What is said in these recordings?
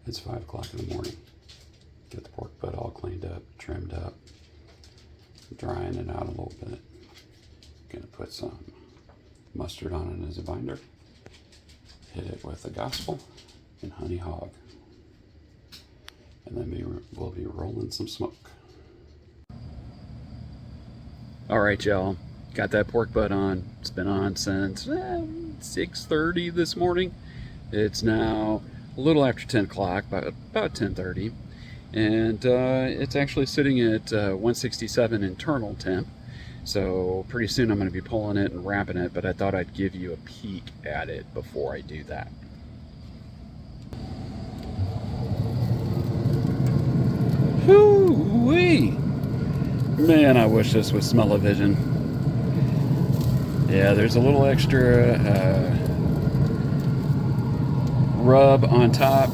It's 5 o'clock in the morning. Get the pork butt all cleaned up, trimmed up, drying it out a little bit. Gonna put some mustard on it as a binder. Hit it with the gospel and honey hog. And then we'll be rolling some smoke. All right, y'all. Got that pork butt on. It's been on since 6:30 this morning. It's now a little after 10 o'clock, about 10:30. And it's actually sitting at 167 internal temp. So pretty soon I'm going to be pulling it and wrapping it, but I thought I'd give you a peek at it before I do that. Hoo-wee! Man, I wish this was smell-o-vision. Yeah, there's a little extra rub on top.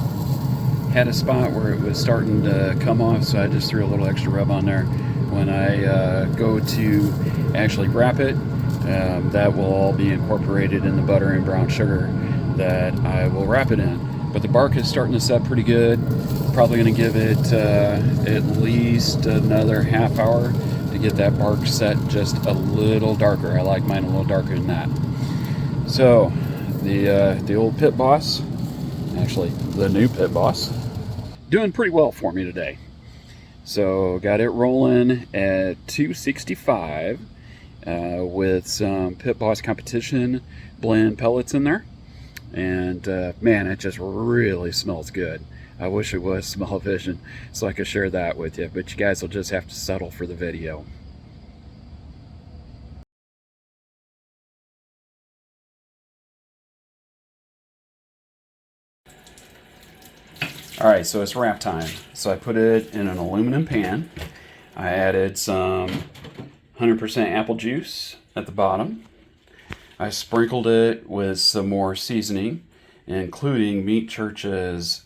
Had a spot where it was starting to come off, so I just threw a little extra rub on there. When I go to actually wrap it, that will all be incorporated in the butter and brown sugar that I will wrap it in. But the bark is starting to set pretty good. Probably going to give it at least another half hour to get that bark set just a little darker. I like mine a little darker than that. So the old pit boss, actually the new pit boss, doing pretty well for me today. So got it rolling at 265 with some Pit Boss Competition blend pellets in there. And man, it just really smells good. I wish it was smell-o-vision so I could share that with you, but you guys will just have to settle for the video. All right, so it's wrap time. So I put it in an aluminum pan. I added some 100% apple juice at the bottom. I sprinkled it with some more seasoning, including Meat Church's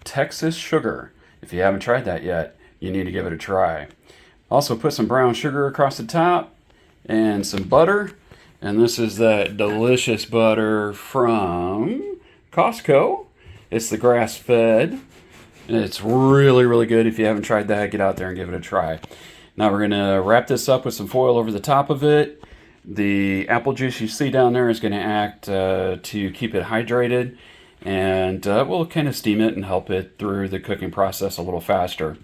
Texas sugar. If you haven't tried that yet, you need to give it a try. Also put some brown sugar across the top and some butter. And this is that delicious butter from Costco. It's the grass-fed. And it's really, really good. If you haven't tried that, get out there and give it a try. Now we're going to wrap this up with some foil over the top of it. The apple juice you see down there is going to act to keep it hydrated. And we'll kind of steam it and help it through the cooking process a little faster.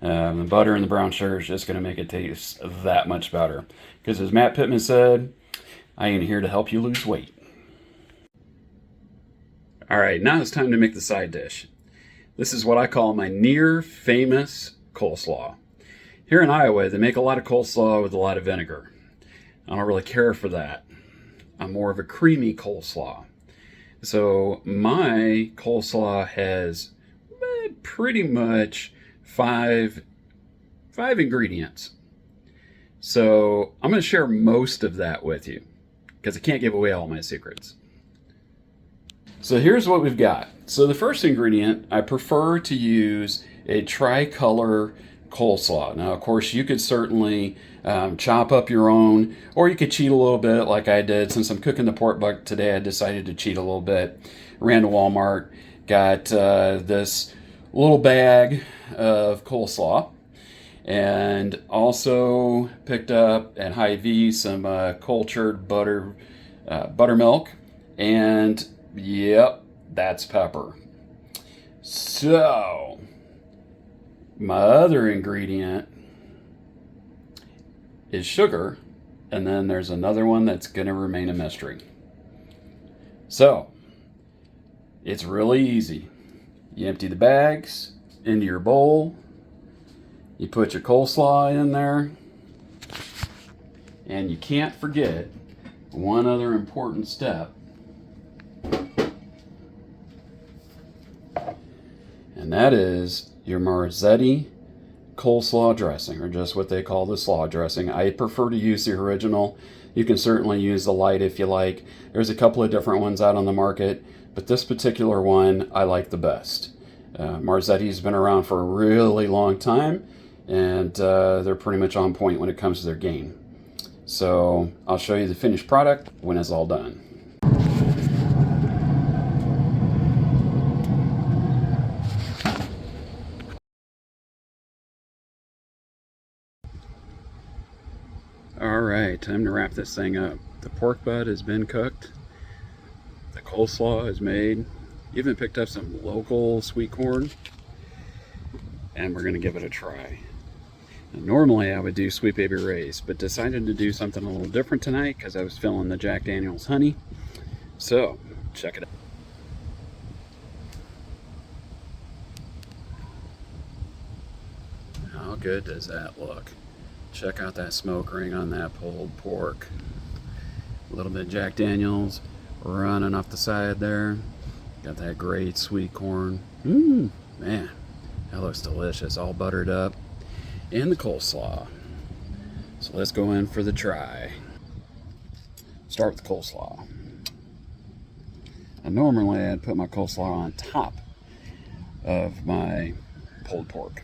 The butter and the brown sugar is just going to make it taste that much better. Because as Matt Pittman said, I ain't here to help you lose weight. All right, now it's time to make the side dish. This is what I call my near famous coleslaw. Here in Iowa, they make a lot of coleslaw with a lot of vinegar. I don't really care for that. I'm more of a creamy coleslaw. So my coleslaw has pretty much five ingredients. So I'm going to share most of that with you because I can't give away all my secrets. So here's what we've got. So the first ingredient, I prefer to use a tricolor coleslaw. Now, of course, you could certainly chop up your own, or you could cheat a little bit like I did. Since I'm cooking the pork butt today, I decided to cheat a little bit. Ran to Walmart, got this little bag of coleslaw, and also picked up at Hy-Vee some cultured buttermilk, and yep, that's pepper. So my other ingredient is sugar, and then there's another one that's going to remain a mystery. So it's really easy. You empty the bags into your bowl, you put your coleslaw in there, and you can't forget one other important step, and that is your Marzetti coleslaw dressing, or just what they call the slaw dressing. I prefer to use the original. You can certainly use the light if you like. There's a couple of different ones out on the market, but this particular one I like the best. Marzetti's been around for a really long time, and they're pretty much on point when it comes to their game. So I'll show you the finished product when it's all done. All right, time to wrap this thing up. The pork butt has been cooked. The coleslaw is made. Even picked up some local sweet corn. And we're gonna give it a try. Now, normally I would do Sweet Baby Ray's, but decided to do something a little different tonight because I was feeling the Jack Daniel's honey. So, check it out. How good does that look? Check out that smoke ring on that pulled pork. A little bit of Jack Daniel's running off the side there. Got that great sweet corn. Man, that looks delicious, all buttered up. And the coleslaw. So let's go in for the try. Start with the coleslaw. Now, normally I'd put my coleslaw on top of my pulled pork.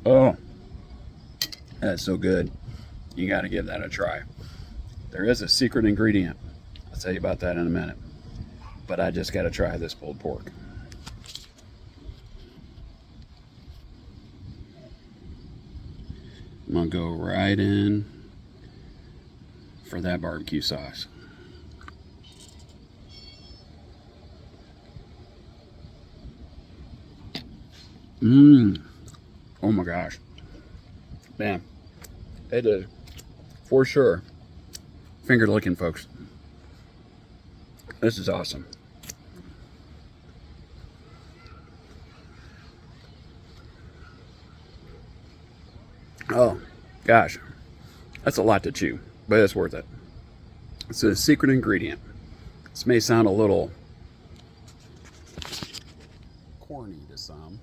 Oh, that's so good. You got to give that a try. There is a secret ingredient. I'll tell you about that in a minute. But I just got to try this pulled pork. I'm going to go right in for that barbecue sauce. Oh my gosh. Man, it is for sure finger licking, folks. This is awesome. Oh gosh, that's a lot to chew, but it's worth it. It's a secret ingredient. This may sound a little corny to some,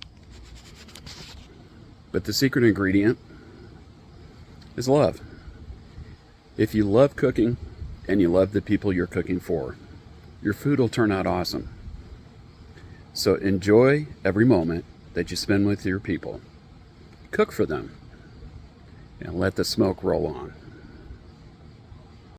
but the secret ingredient is love. If you love cooking and you love the people you're cooking for, your food will turn out awesome. So enjoy every moment that you spend with your people. Cook for them and let the smoke roll on.